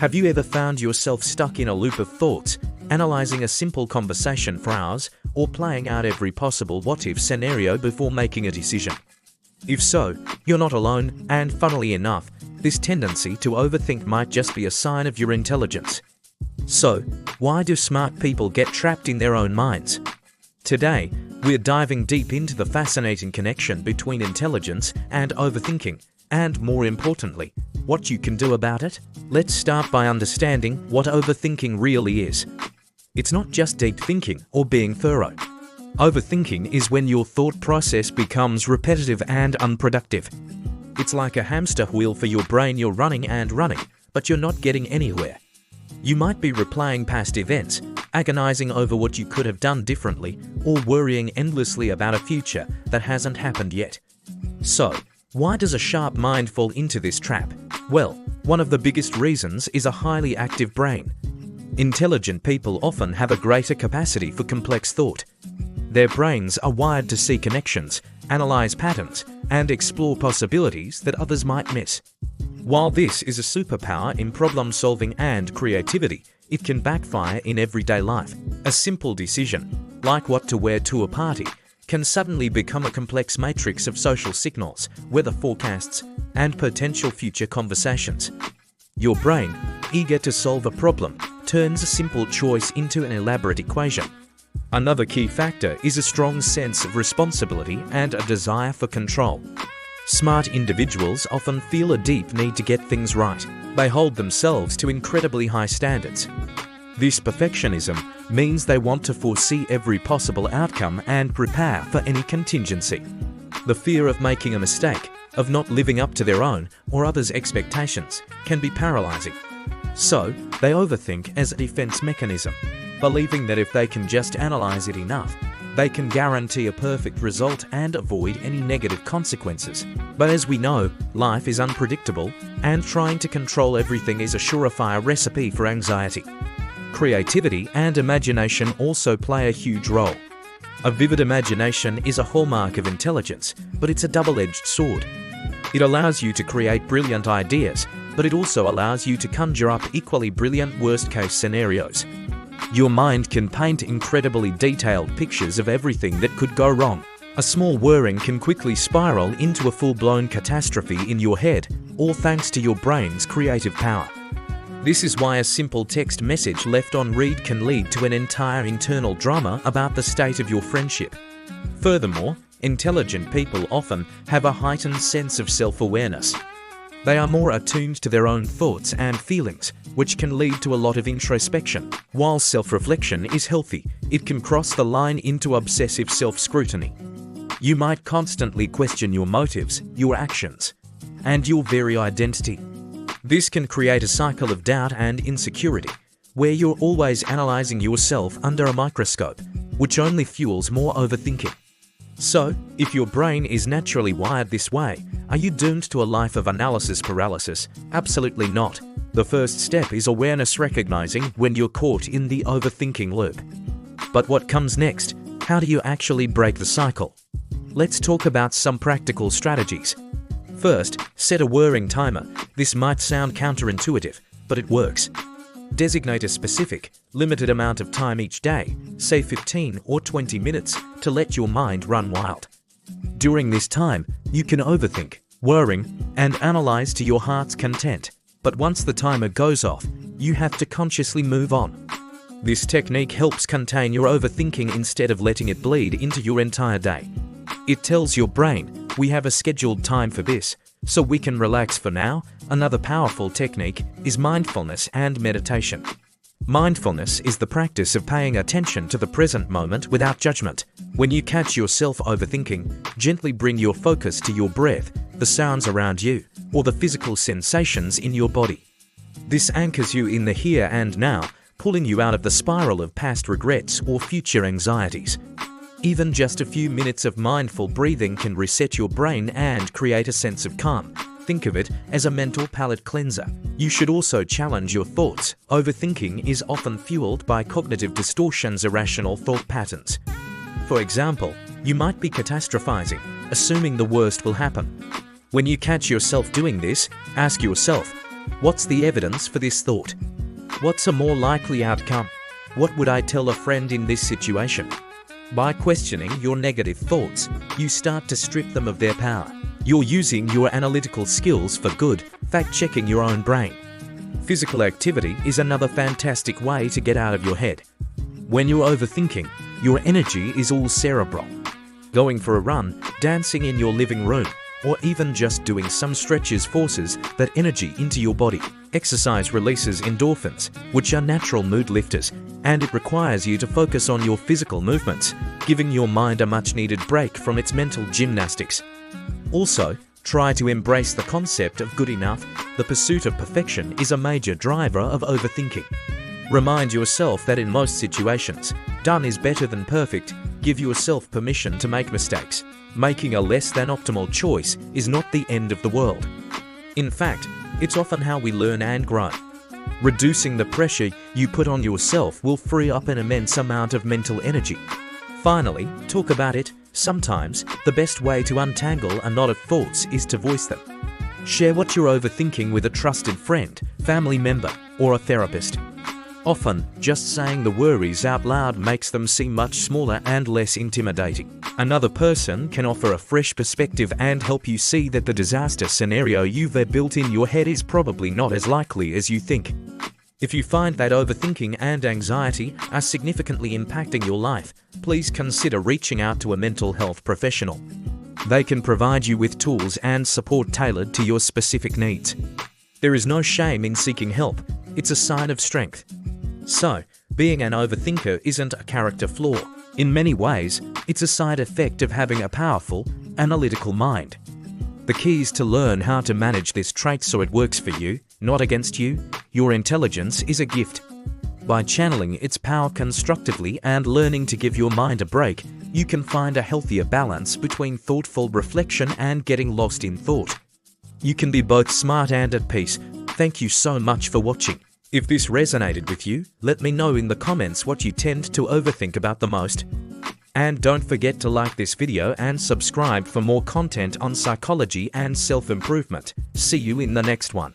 Have you ever found yourself stuck in a loop of thoughts, analyzing a simple conversation for hours, or playing out every possible what-if scenario before making a decision? If so, you're not alone, and funnily enough, this tendency to overthink might just be a sign of your intelligence. So, why do smart people get trapped in their own minds? Today, we're diving deep into the fascinating connection between intelligence and overthinking, and more importantly, what you can do about it. Let's start by understanding what overthinking really is. It's not just deep thinking or being thorough. Overthinking is when your thought process becomes repetitive and unproductive. It's like a hamster wheel for your brain. You're running and running, but you're not getting anywhere. You might be replaying past events, agonizing over what you could have done differently, or worrying endlessly about a future that hasn't happened yet. So, why does a sharp mind fall into this trap? Well, one of the biggest reasons is a highly active brain. Intelligent people often have a greater capacity for complex thought. Their brains are wired to see connections, analyze patterns, and explore possibilities that others might miss. While this is a superpower in problem-solving and creativity, it can backfire in everyday life. A simple decision, like what to wear to a party, can suddenly become a complex matrix of social signals, weather forecasts, and potential future conversations. Your brain, eager to solve a problem, turns a simple choice into an elaborate equation. Another key factor is a strong sense of responsibility and a desire for control. Smart individuals often feel a deep need to get things right. They hold themselves to incredibly high standards. This perfectionism means they want to foresee every possible outcome and prepare for any contingency. The fear of making a mistake, of not living up to their own or others' expectations, can be paralyzing. So, they overthink as a defense mechanism, believing that if they can just analyze it enough, they can guarantee a perfect result and avoid any negative consequences. But as we know, life is unpredictable, and trying to control everything is a surefire recipe for anxiety. Creativity and imagination also play a huge role. A vivid imagination is a hallmark of intelligence, but it's a double-edged sword. It allows you to create brilliant ideas, but it also allows you to conjure up equally brilliant worst-case scenarios. Your mind can paint incredibly detailed pictures of everything that could go wrong. A small worrying can quickly spiral into a full-blown catastrophe in your head, all thanks to your brain's creative power. This is why a simple text message left on read can lead to an entire internal drama about the state of your friendship. Furthermore, intelligent people often have a heightened sense of self-awareness. They are more attuned to their own thoughts and feelings, which can lead to a lot of introspection. While self-reflection is healthy, it can cross the line into obsessive self-scrutiny. You might constantly question your motives, your actions, and your very identity. This can create a cycle of doubt and insecurity, where you're always analyzing yourself under a microscope, which only fuels more overthinking. So, if your brain is naturally wired this way, are you doomed to a life of analysis paralysis? Absolutely not. The first step is awareness, recognizing when you're caught in the overthinking loop. But what comes next? How do you actually break the cycle? Let's talk about some practical strategies. First, set a worrying timer. This might sound counterintuitive, but it works. Designate a specific, limited amount of time each day, say 15 or 20 minutes, to let your mind run wild. During this time, you can overthink, worry, and analyze to your heart's content. But once the timer goes off, you have to consciously move on. This technique helps contain your overthinking instead of letting it bleed into your entire day. It tells your brain, we have a scheduled time for this, so we can relax for now. Another powerful technique is mindfulness and meditation. Mindfulness is the practice of paying attention to the present moment without judgment. When you catch yourself overthinking, gently bring your focus to your breath, the sounds around you, or the physical sensations in your body. This anchors you in the here and now, pulling you out of the spiral of past regrets or future anxieties. Even just a few minutes of mindful breathing can reset your brain and create a sense of calm. Think of it as a mental palate cleanser. You should also challenge your thoughts. Overthinking is often fueled by cognitive distortions, irrational thought patterns. For example, you might be catastrophizing, assuming the worst will happen. When you catch yourself doing this, ask yourself, What's the evidence for this thought? What's a more likely outcome? What would I tell a friend in this situation? By questioning your negative thoughts, you start to strip them of their power. You're using your analytical skills for good, fact-checking your own brain. Physical activity is another fantastic way to get out of your head. When you're overthinking, your energy is all cerebral. Going for a run, dancing in your living room, or even just doing some stretches forces that energy into your body. Exercise releases endorphins, which are natural mood lifters, and it requires you to focus on your physical movements, giving your mind a much-needed break from its mental gymnastics. Also, try to embrace the concept of good enough. The pursuit of perfection is a major driver of overthinking. Remind yourself that in most situations, done is better than perfect. Give yourself permission to make mistakes. Making a less than optimal choice is not the end of the world. In fact, it's often how we learn and grow. Reducing the pressure you put on yourself will free up an immense amount of mental energy. Finally, talk about it. Sometimes, the best way to untangle a knot of thoughts is to voice them. Share what you're overthinking with a trusted friend, family member, or a therapist. Often, just saying the worries out loud makes them seem much smaller and less intimidating. Another person can offer a fresh perspective and help you see that the disaster scenario you've built in your head is probably not as likely as you think. If you find that overthinking and anxiety are significantly impacting your life, please consider reaching out to a mental health professional. They can provide you with tools and support tailored to your specific needs. There is no shame in seeking help. It's a sign of strength. So, being an overthinker isn't a character flaw. In many ways, it's a side effect of having a powerful, analytical mind. The key is to learn how to manage this trait so it works for you, not against you. Your intelligence is a gift. By channeling its power constructively and learning to give your mind a break, you can find a healthier balance between thoughtful reflection and getting lost in thought. You can be both smart and at peace. Thank you so much for watching. If this resonated with you, let me know in the comments what you tend to overthink about the most. And don't forget to like this video and subscribe for more content on psychology and self-improvement. See you in the next one.